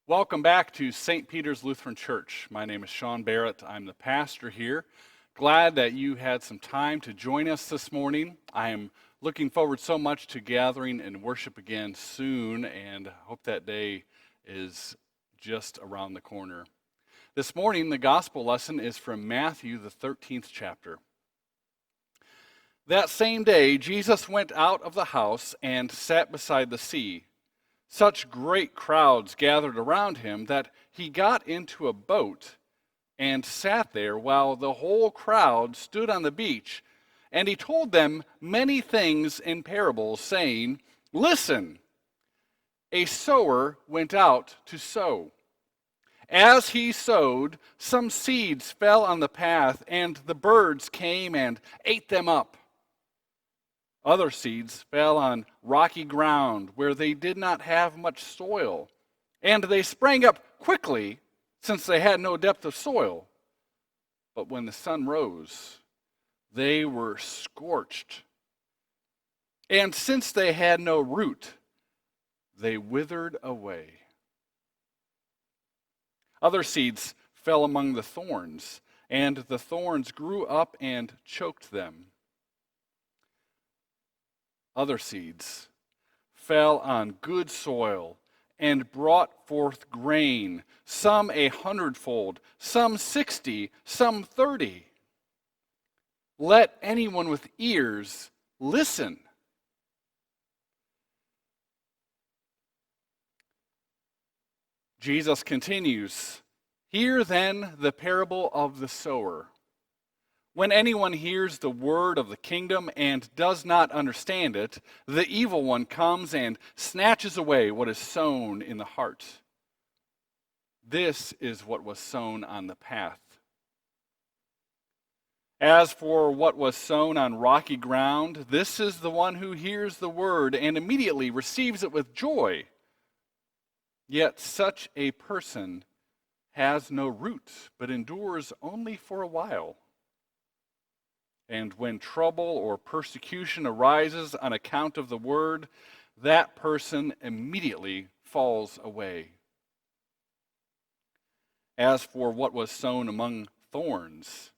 Welcome back to St. Peter's Lutheran Church. My name is Sean Barrett. I'm the pastor here. Glad that you had some time to join us this morning. I am looking forward so much to gathering and worship again soon, and hope that day is just around the corner. This morning, the gospel lesson is from Matthew, the 13th chapter. That same day, Jesus went out of the house and sat beside the sea. Such great crowds gathered around him that he got into a boat and sat there while the whole crowd stood on the beach. And he told them many things in parables, saying, "Listen, a sower went out to sow. As he sowed, some seeds fell on the path, and the birds came and ate them up. Other seeds fell on rocky ground where they did not have much soil, and they sprang up quickly since they had no depth of soil. But when the sun rose, they were scorched. And since they had no root, they withered away. Other seeds fell among the thorns, and the thorns grew up and choked them. Other seeds fell on good soil and brought forth grain, some 100-fold, some 60, some 30. Let anyone with ears listen." Jesus continues, "Hear then the parable of the sower. When anyone hears the word of the kingdom and does not understand it, the evil one comes and snatches away what is sown in the heart. This is what was sown on the path. As for what was sown on rocky ground, this is the one who hears the word and immediately receives it with joy. Yet such a person has no root, but endures only for a while. And when trouble or persecution arises on account of the word, that person immediately falls away. As for what was sown among thorns,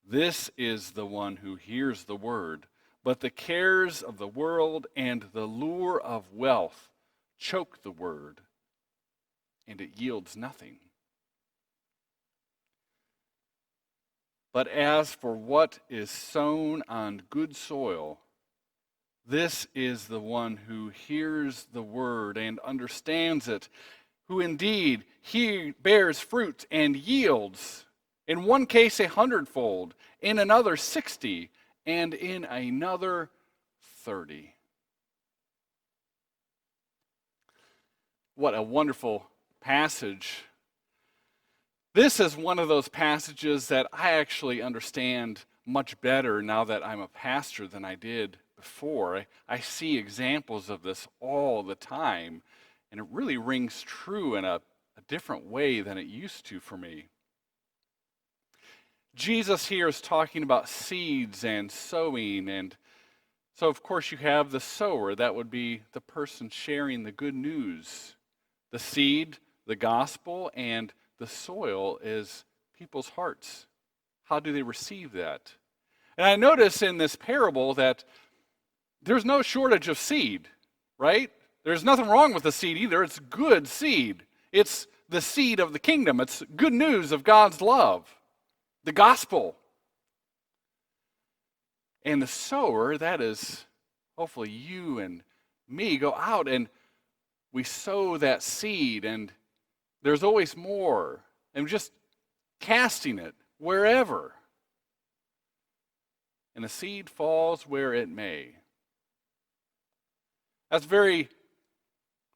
this is the one who hears the word, but the cares of the world and the lure of wealth choke the word, and it yields nothing. But as for what is sown on good soil, this is the one who hears the word and understands it, who indeed he bears fruit and yields, in one case 100-fold, in another 60, and in another 30. What a wonderful passage. This is one of those passages that I actually understand much better now that I'm a pastor than I did before. I see examples of this all the time, and it really rings true in a different way than it used to for me. Jesus here is talking about seeds and sowing, and so of course you have the sower. That would be the person sharing the good news. The seed, the gospel, and the soil is people's hearts. How do they receive that? And I notice in this parable that there's no shortage of seed, right? There's nothing wrong with the seed either. It's good seed. It's the seed of the kingdom. It's good news of God's love, the gospel. And the sower, that is hopefully you and me, go out and we sow that seed, and there's always more, and just casting it wherever. And the seed falls where it may. That's very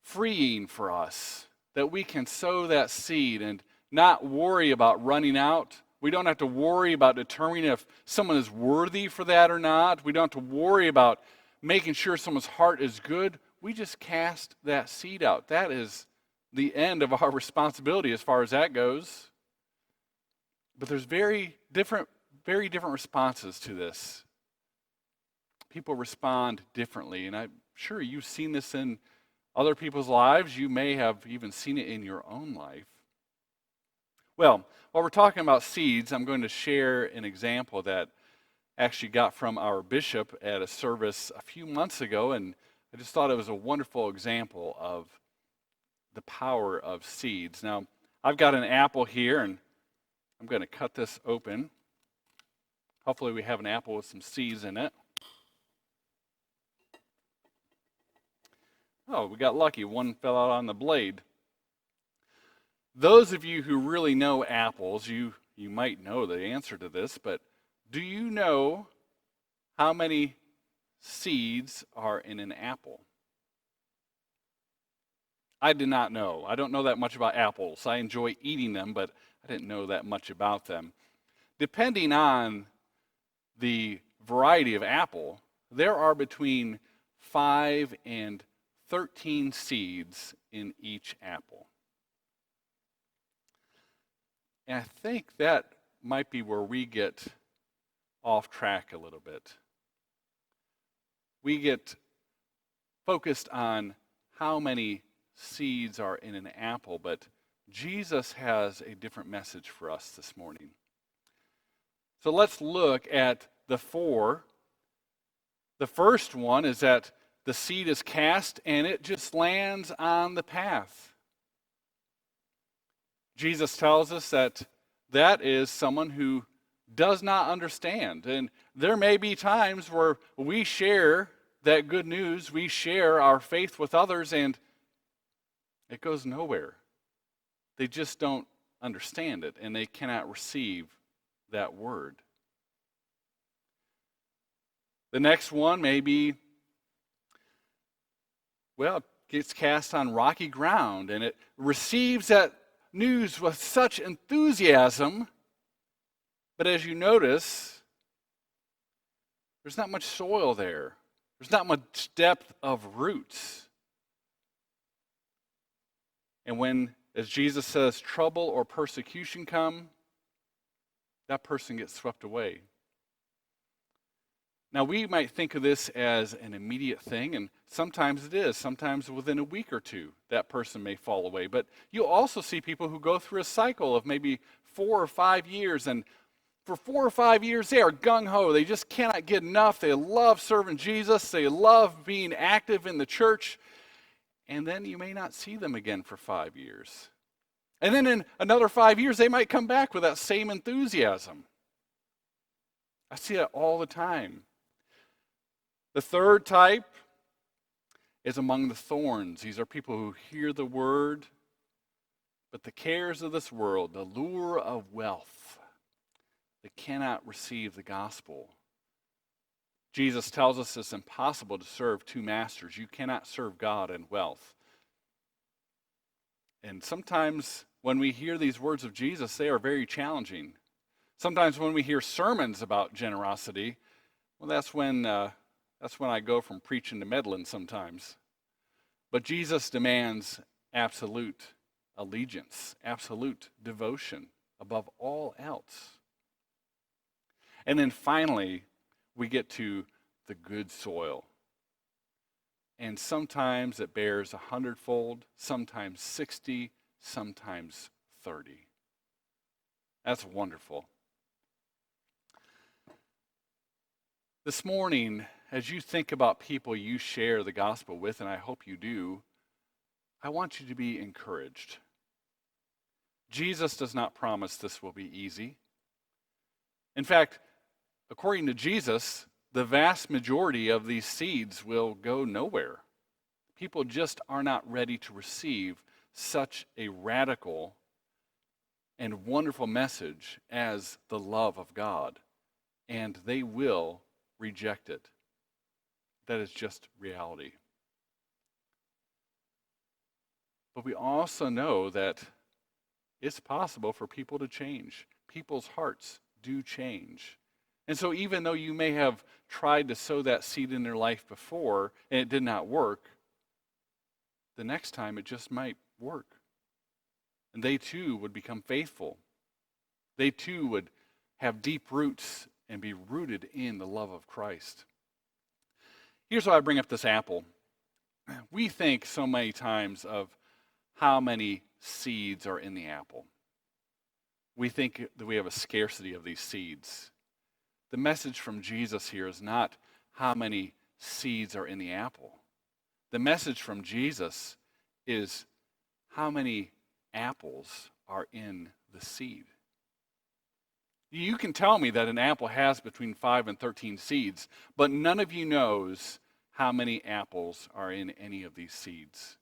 freeing for us, that we can sow that seed and not worry about running out. We don't have to worry about determining if someone is worthy for that or not. We don't have to worry about making sure someone's heart is good. We just cast that seed out. That is the end of our responsibility as far as that goes. But there's very different responses to this. People respond differently, and I'm sure you've seen this in other people's lives. You may have even seen it in your own life. Well, while we're talking about seeds, I'm going to share an example that I actually got from our bishop at a service a few months ago, and I just thought it was a wonderful example of the power of seeds. Now, I've got an apple here, and I'm going to cut this open. Hopefully we have an apple with some seeds in it. Oh, we got lucky. One fell out on the blade. Those of you who really know apples, you might know the answer to this, but do you know how many seeds are in an apple? I did not know. I don't know that much about apples. I enjoy eating them, but I didn't know that much about them. Depending on the variety of apple, there are between 5 and 13 seeds in each apple. And I think that might be where we get off track a little bit. We get focused on how many seeds are in an apple, but Jesus has a different message for us this morning. So let's look at the 4. The first one is that the seed is cast and it just lands on the path. Jesus tells us that that is someone who does not understand. And there may be times where we share that good news, we share our faith with others, and it goes nowhere. They just don't understand it, and they cannot receive that word. The next one may be, well, it gets cast on rocky ground, and it receives that news with such enthusiasm, but as you notice, there's not much soil there. There's not much depth of roots. And when, as Jesus says, trouble or persecution come, that person gets swept away. Now, we might think of this as an immediate thing, and sometimes it is. Sometimes within a week or two, that person may fall away. But you'll also see people who go through a cycle of maybe 4 or 5 years, and for 4 or 5 years, they are gung-ho. They just cannot get enough. They love serving Jesus. They love being active in the church. And then you may not see them again for 5 years. And then in another 5 years, they might come back with that same enthusiasm. I see that all the time. The third type is among the thorns. These are people who hear the word, but the cares of this world, the lure of wealth, they cannot receive the gospel. Jesus tells us it's impossible to serve 2 masters. You cannot serve God and wealth. And sometimes when we hear these words of Jesus, they are very challenging. Sometimes when we hear sermons about generosity, well, that's when I go from preaching to meddling sometimes. But Jesus demands absolute allegiance, absolute devotion above all else. And then finally, we get to the good soil. And sometimes it bears 100-fold, sometimes 60, sometimes 30. That's wonderful. This morning, as you think about people you share the gospel with, and I hope you do, I want you to be encouraged. Jesus does not promise this will be easy. In fact, according to Jesus, the vast majority of these seeds will go nowhere. People just are not ready to receive such a radical and wonderful message as the love of God, and they will reject it. That is just reality. But we also know that it's possible for people to change. People's hearts do change. And so even though you may have tried to sow that seed in their life before and it did not work, the next time it just might work. And they too would become faithful. They too would have deep roots and be rooted in the love of Christ. Here's why I bring up this apple. We think so many times of how many seeds are in the apple. We think that we have a scarcity of these seeds. The message from Jesus here is not how many seeds are in the apple. The message from Jesus is how many apples are in the seed. You can tell me that an apple has between 5 and 13 seeds, but none of you knows how many apples are in any of these seeds.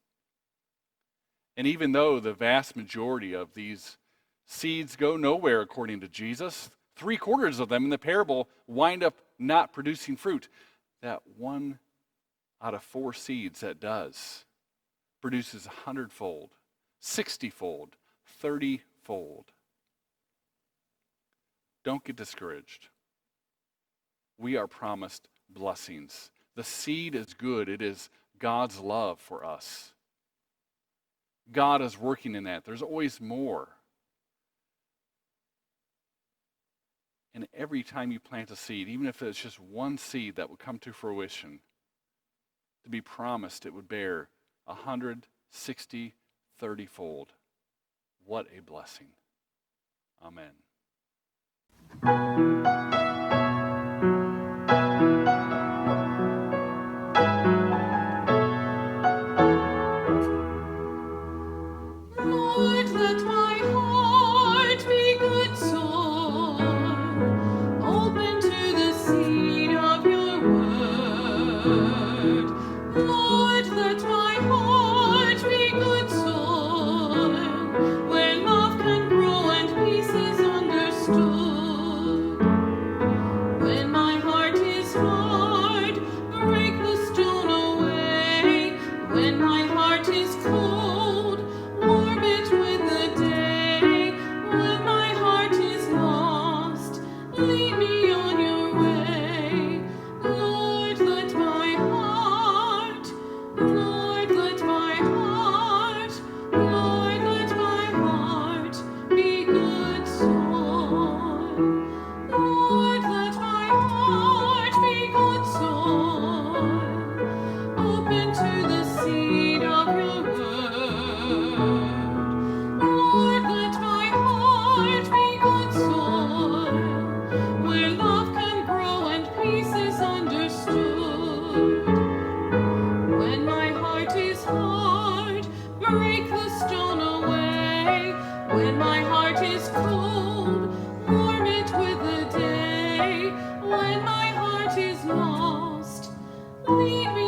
And even though the vast majority of these seeds go nowhere according to Jesus, 3/4 of them in the parable wind up not producing fruit. That 1 out of 4 seeds that does produces 100-fold, 60-fold, 30-fold. Don't get discouraged. We are promised blessings. The seed is good. It is God's love for us. God is working in that. There's always more. And every time you plant a seed, even if it's just one seed that would come to fruition, to be promised it would bear 160, 30-fold. What a blessing. Amen. Lord, let my heart be good soil, open to the seed of your word. Lord, let my heart be good soil, where love can grow and peace is understood. When my heart is hard, break the stone away. When my heart is cold, warm it with the day. When my heart is lost, lead me on your way. Lord, let my heart, Lord, let my heart, Lord, let my heart be good soil. Lord, let my heart be good soil, open to the seed of your word. Lord, let my heart be good soil, where love can grow and peace is understood. When my heart is hard, break the stone away. When my heart is cold, warm it with the day. When my heart is lost, lead me